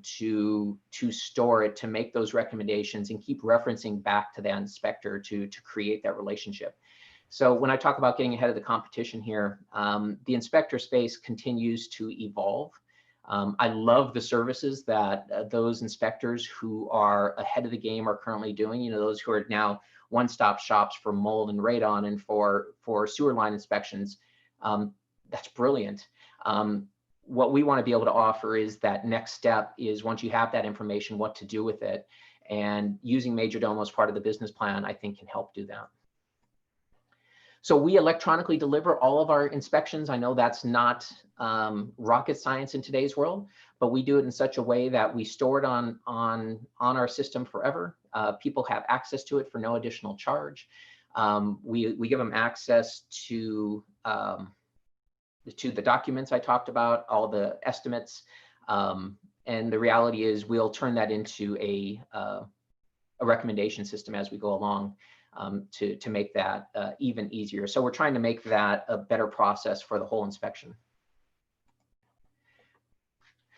to store it, to make those recommendations, and keep referencing back to that inspector to create that relationship. So when I talk about getting ahead of the competition here, the inspector space continues to evolve. I love the services that those inspectors who are ahead of the game are currently doing. You know, those who are now one-stop shops for mold and radon and for sewer line inspections. That's brilliant. What we want to be able to offer is that next step is, once you have that information, what to do with it. And using Majordomo as part of the business plan, I think, can help do that. So we electronically deliver all of our inspections. I know that's not rocket science in today's world, but we do it in such a way that we store it on our system forever. People have access to it for no additional charge. We give them access to the documents I talked about, all the estimates, and the reality is we'll turn that into a recommendation system as we go along, to make that even easier. So we're trying to make that a better process for the whole inspection.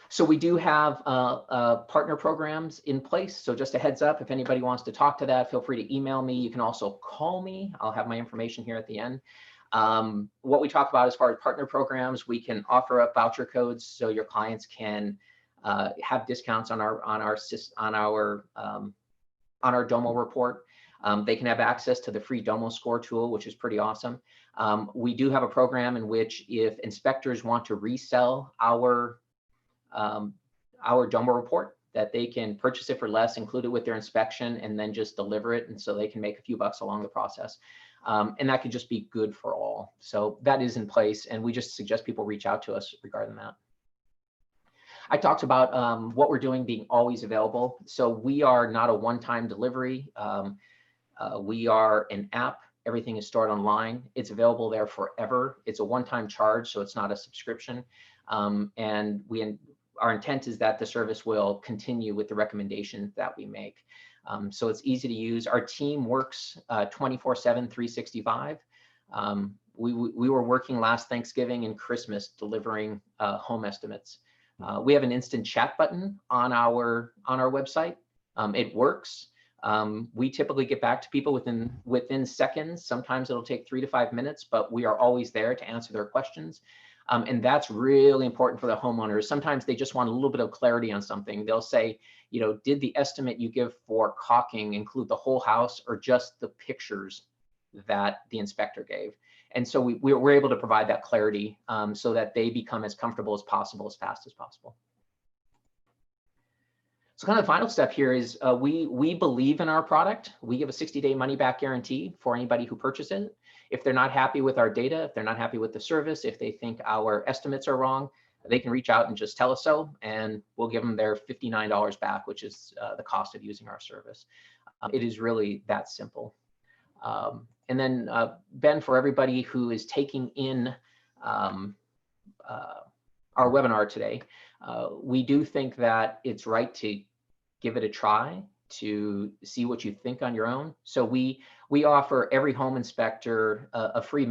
So we do have partner programs in place. So just a heads up, if anybody wants to talk to that, feel free to email me. You can also call me. I'll have my information here at the end. What we talk about as far as partner programs, we can offer up voucher codes so your clients can have discounts on our Domo report. They can have access to the free Domo score tool, which is pretty awesome. We do have a program in which, if inspectors want to resell our Domo report, that they can purchase it for less, include it with their inspection, and then just deliver it, and so they can make a few bucks along the process. And that could just be good for all. So that is in place, and we just suggest people reach out to us regarding that. I talked about what we're doing being always available. So we are not a one-time delivery. We are an app. Everything is stored online. It's available there forever. It's a one-time charge, so it's not a subscription. And our intent is that the service will continue with the recommendations that we make. So it's easy to use. Our team works 24/7, 365. We were working last Thanksgiving and Christmas delivering home estimates. We have an instant chat button on our website. It works. We typically get back to people within seconds. Sometimes it'll take 3 to 5 minutes, but we are always there to answer their questions. And that's really important for the homeowners. Sometimes they just want a little bit of clarity on something. They'll say, did the estimate you give for caulking include the whole house or just the pictures that the inspector gave? And so we're able to provide that clarity so that they become as comfortable as possible, as fast as possible. So kind of the final step here is we believe in our product. We give a 60-day money-back guarantee for anybody who purchases it. If they're not happy with our data, if they're not happy with the service, if they think our estimates are wrong, they can reach out and just tell us so, and we'll give them their $59 back, which is the cost of using our service. It is really that simple. And then, Ben, for everybody who is taking in our webinar today, we do think that it's right to give it a try to see what you think on your own. So we offer every home inspector a free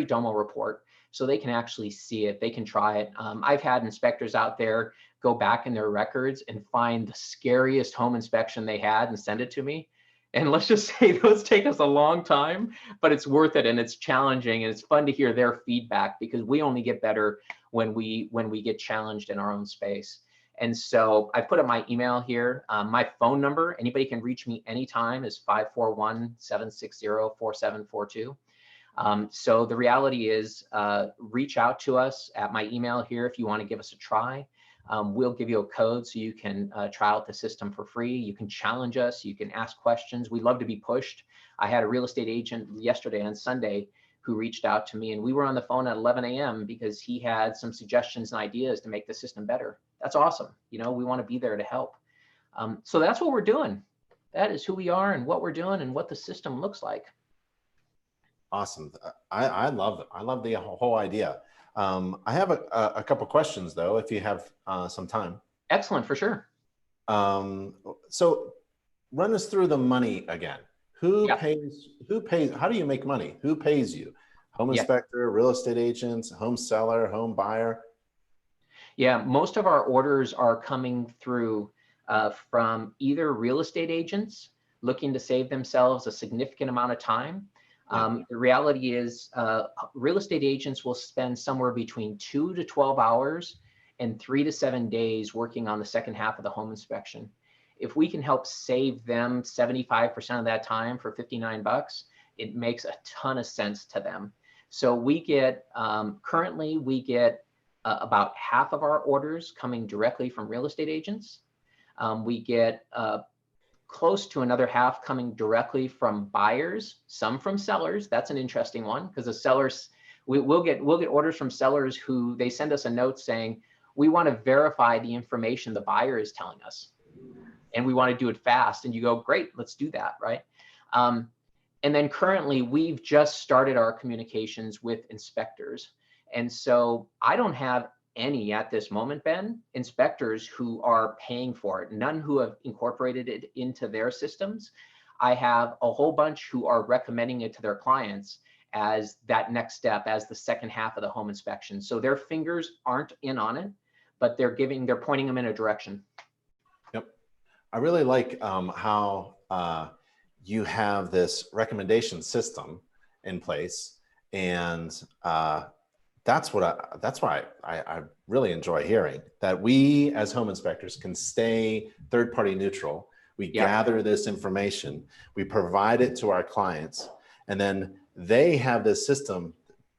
Domo report, so they can actually see it, they can try it. I've had inspectors out there go back in their records and find the scariest home inspection they had and send it to me. And let's just say those take us a long time, but it's worth it, and it's challenging, and it's fun to hear their feedback, because we only get better when we get challenged in our own space. And so I put up my email here. My phone number, anybody can reach me anytime, is 541-760-4742. So the reality is, reach out to us at my email here if you want to give us a try. We'll give you a code so you can try out the system for free. You can challenge us. You can ask questions. We love to be pushed. I had a real estate agent yesterday on Sunday who reached out to me, and we were on the phone at 11 a.m. because he had some suggestions and ideas to make the system better. That's awesome. We want to be there to help. So that's what we're doing. That is who we are and what we're doing and what the system looks like. Awesome. I love it. I love the whole idea. I have a couple questions though, if you have some time. Excellent, for sure. So run us through the money again. Who pays, how do you make money? Who pays you? Home inspector, real estate agents, home seller, home buyer? Yeah, most of our orders are coming through from either real estate agents looking to save themselves a significant amount of time. The reality is real estate agents will spend somewhere between 2 to 12 hours and 3 to 7 days working on the second half of the home inspection. If we can help save them 75% of that time for $59, it makes a ton of sense to them. So we get, currently we get about half of our orders coming directly from real estate agents. We get close to another half coming directly from buyers, some from sellers. That's an interesting one, because the sellers, we'll get orders from sellers who they send us a note saying, we want to verify the information the buyer is telling us, and we want to do it fast. And you go, great, let's do that, right? And then currently we've just started our communications with inspectors. And so I don't have any at this moment, Ben, inspectors who are paying for it, none who have incorporated it into their systems. I have a whole bunch who are recommending it to their clients as that next step, as the second half of the home inspection. So their fingers aren't in on it, but they're pointing them in a direction. Yep. I really like how you have this recommendation system in place, and that's what I really enjoy hearing, that we as home inspectors can stay third-party neutral. We gather this information, we provide it to our clients, and then they have this system,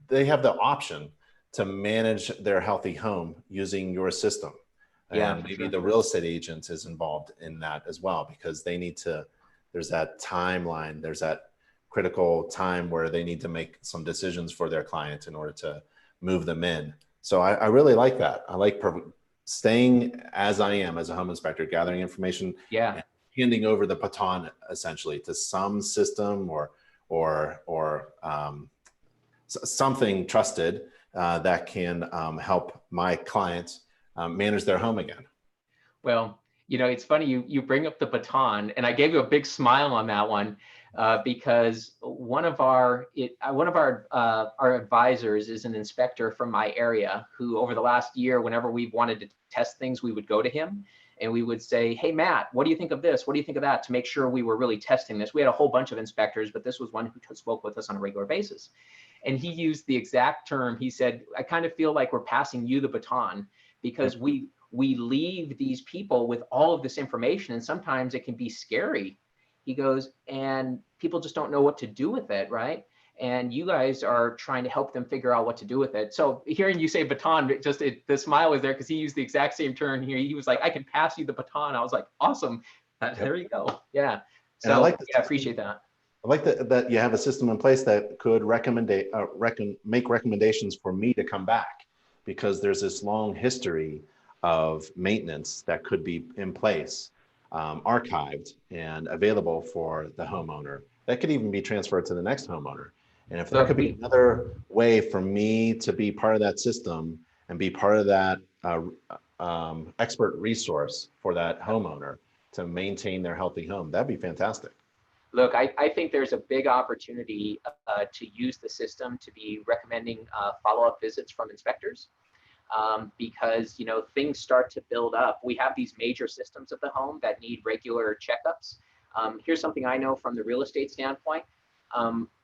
they have the option to manage their healthy home using your system. And maybe the real estate agent is involved in that as well, because they need to, there's that timeline, there's that critical time where they need to make some decisions for their client in order to move them in. So I really like that. I like staying as I am as a home inspector, gathering information, and handing over the baton essentially to some system or something trusted that can help my clients manage their home again. Well, It's funny you bring up the baton, and I gave you a big smile on that one because one of our advisors is an inspector from my area who, over the last year, whenever we wanted to test things, we would go to him and we would say, "Hey Matt, what do you think of this? What do you think of that?" To make sure we were really testing this. We had a whole bunch of inspectors, but this was one who spoke with us on a regular basis. And he used the exact term. He said, "I kind of feel like we're passing you the baton because we leave these people with all of this information, and sometimes it can be scary." He goes, "And people just don't know what to do with it, right? And you guys are trying to help them figure out what to do with it." So hearing you say baton, the smile was there because he used the exact same term here. He was like, "I can pass you the baton." I was like, "Awesome." There you go. Yeah. And I So like yeah, I appreciate that. I like that you have a system in place that could make recommendations for me to come back, because there's this long history of maintenance that could be in place, archived and available for the homeowner. That could even be transferred to the next homeowner. And if there Look, could be another way for me to be part of that system and be part of that expert resource for that homeowner to maintain their healthy home, that'd be fantastic. Look, I think there's a big opportunity to use the system to be recommending follow-up visits from inspectors because things start to build up. We have these major systems of the home that need regular checkups. Here's something I know from the real estate standpoint.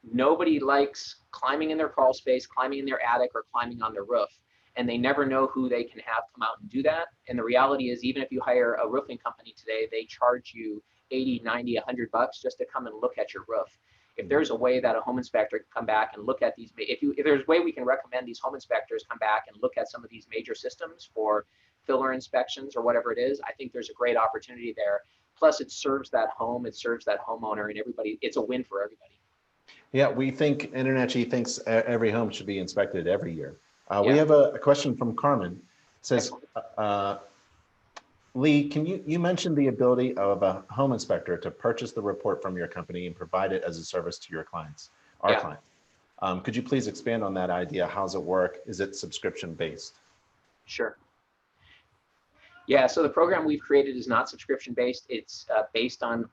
Nobody likes climbing in their crawl space, climbing in their attic, or climbing on their roof. And they never know who they can have come out and do that. And the reality is, even if you hire a roofing company today, they charge you 80, 90, $100 just to come and look at your roof. If there's a way that a home inspector can come back and look at these, if there's a way we can recommend these home inspectors come back and look at some of these major systems for filler inspections or whatever it is, I think there's a great opportunity there. Plus, it serves that home, it serves that homeowner, and everybody. It's a win for everybody. Yeah, we think InterNACHI thinks every home should be inspected every year. We Yeah. have a question from Carmen. It says, Excellent. Lee, you mentioned the ability of a home inspector to purchase the report from your company and provide it as a service to your clients, our clients. Could you please expand on that idea? How does it work? Is it subscription based? Sure. Yeah, so the program we've created is not subscription based. It's based on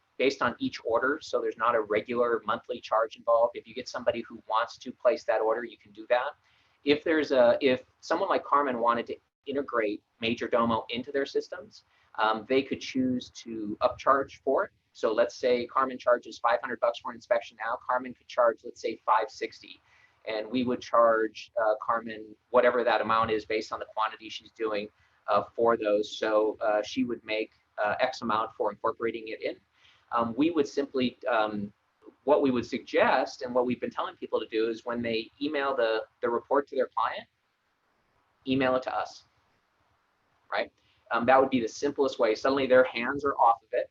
each order. So there's not a regular monthly charge involved. If you get somebody who wants to place that order, you can do that. If someone like Carmen wanted to integrate Majordomo into their systems, they could choose to upcharge for it. So let's say Carmen charges $500 for an inspection now. Carmen could charge, let's say, $560, and we would charge Carmen whatever that amount is based on the quantity she's doing for those. So she would make X amount for incorporating it in. We would simply, what we would suggest and what we've been telling people to do is when they email the report to their client, email it to us, right? That would be the simplest way. Suddenly their hands are off of it.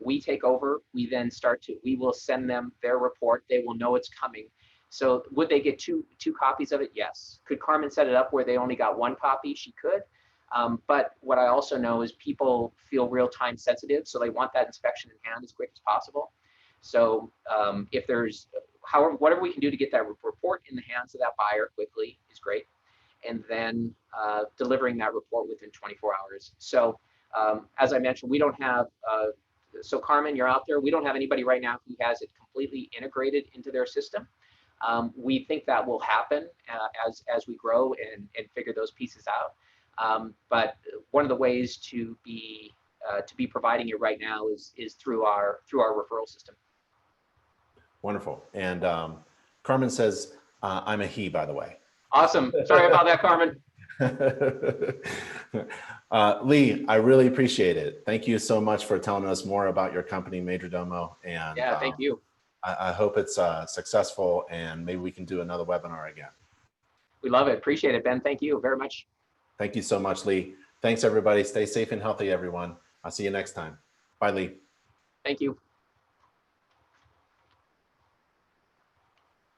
We take over, we will send them their report. They will know it's coming. So would they get two copies of it? Yes. Could Carmen set it up where they only got one copy? She could. But what I also know is people feel real time sensitive, so they want that inspection in hand as quick as possible. So if there's, whatever we can do to get that report in the hands of that buyer quickly is great. And then delivering that report within 24 hours. So as I mentioned, we don't have, so Carmen, you're out there, we don't have anybody right now who has it completely integrated into their system. We think that will happen as we grow and figure those pieces out. But one of the ways to be providing it right now is through our referral system. Wonderful. And Carmen says, I'm a he, by the way. Awesome. Sorry about that, Carmen. Lee, I really appreciate it. Thank you so much for telling us more about your company, Majordomo. And yeah, thank you. I hope it's successful, and maybe we can do another webinar again. We love it. Appreciate it, Ben. Thank you very much. Thank you so much, Lee. Thanks, everybody. Stay safe and healthy, everyone. I'll see you next time. Bye, Lee. Thank you.